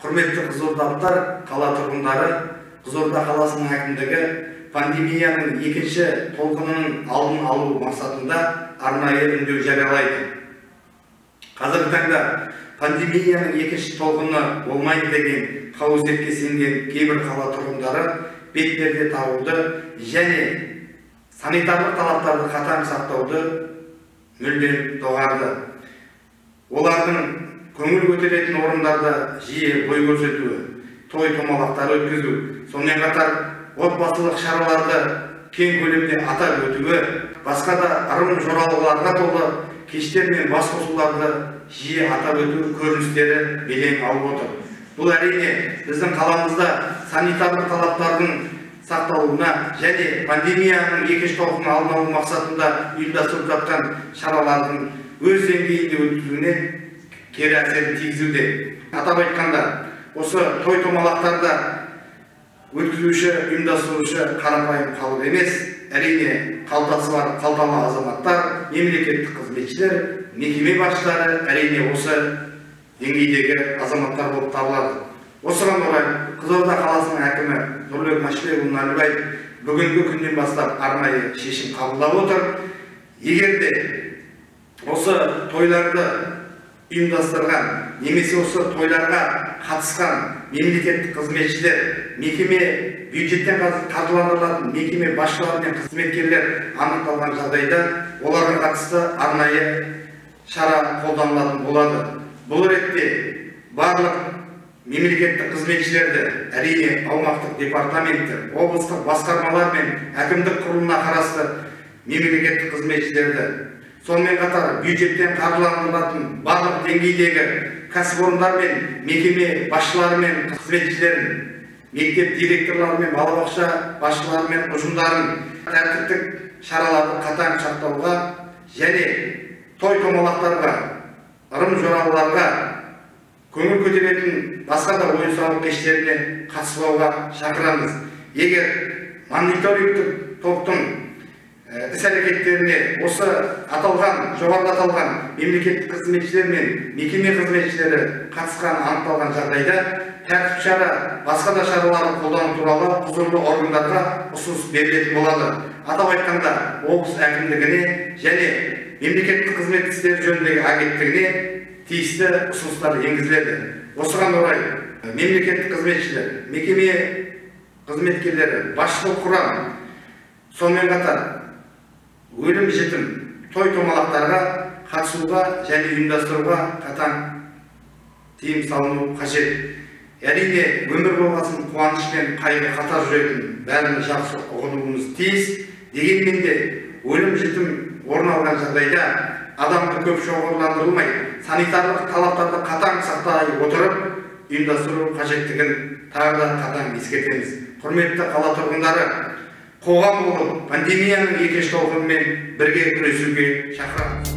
Құрметті қызылордалықтар, қала тұрғындары, Қызылорда қаласының әкімдігі пандемияның екінші толқынының алдын алу мақсатында арнайы үндеу жариялайды. Қазіргі таңда пандемияның екінші толқыны болмайды деген қауесетке сенген кейбір қала тұрғындары бетперде тағуды және санитарлық талаптарды қатаң сақтауды мүлдем доғарды. Олардың көңіл көтеретін орындарда жиі бой көрсетуі, той-томалақтар өткізу, сонымен қатар отбасылық шараларды кең көлемде атап өтуі, басқа да ырым-жоралғыларға толы кештер мен басқосуларды жиі атап өту көріністері белең алып отыр. Бұл әрине біздің қаламызда санитарлық талаптардың сақталуына және пандемияның екінші толқынын алдын алу мақсатында ұйымдастырылып жатқан шаралардың өз деңгейінде өткізуіне кері әсерін тигізуде. Атап айтқанда, осы той-томалақтарда өткізуші, ұйымдастырушы қарапайым халық емес, әрине қалтасы бар қалталы азаматтар, мемлекеттік қызметшілер, мекеме басшылары әрине осы деңгейдегі азаматтар болып табылады. Осыған орай Қызылорда қаласының әкімі Нұрлыбек Машбекұлы Нәлібаев бүгінгі күннен бастап арнайы шешім қабылдап отыр. Егер де осы тойларды ұйымдастырған немесе осы тойларға қатысқан мемлекеттік қызметшілер, мекеме бюджеттен қаржыландырылатын мекеме басшылары мен қызметкерлер анықталған жағдайда оларға қатысты арнайы шара қолданылатын болады. Бұл ретте барлық мемлекеттік қызметшілерді, әрине аумақтық департаменттер, облыстық басқармалар мен әкімдік құрылымына қарасты мемлекеттік қызметшілерді, сонымен қатар бюджеттен қаржыландырылатын барлық деңгейдегі кәсіпорындар мен мекеме басшылары мен қызметшілерін, мектеп директорлары мен балабақша басшылары мен ұжымдарын тәртіптік шараларды қатаң сақтауға және той-томалақтарға, ырым-жоралғыларға, көңіл көтеретін басқа да ойын-сауық кештеріне қатыспауға шақырамыз. Егер мониторингтік топтың іс-әрекеттеріне осы жоғарыда аталған мемлекеттік қызметшілер мен мекеме қызметшілері қатысқан анықталған жағдайда тәртіп шара, басқа да шараларды қолдану туралы құзырлы органдарға ұсыныс берілетін болады. Атап айтқанда, облыс әкімдігіне және мемлекеттік қызмет істері жөніндегі агенттігіне тиісті ұсыныстар енгізіледі. Осыған орай мемлекеттік қызметшілер, мекеме қызметкерлері, басшылық құрам, сонымен қатар өлім-жітім той-томалақтарға қатысуға және ұйымдастыруға қатаң тыйым салыну қажет. Әрине, өмір болғасын қуаныш пен қайғы қатар жүретін бәріміз жақсы ұғынуымыз тиіс. Дегенмен де өлім-жітім орын алған жағдайда адамды көп шоғырландырылмай, санитарлық талаптарды қатаң сақтай отырып, ұйымдастыру қажеттігін тағы да қатаң ескертеміз. Құрметті қала тұрғындары, қоғам болып пандемияның екінші толқынымен бірге күресуге шақырамыз.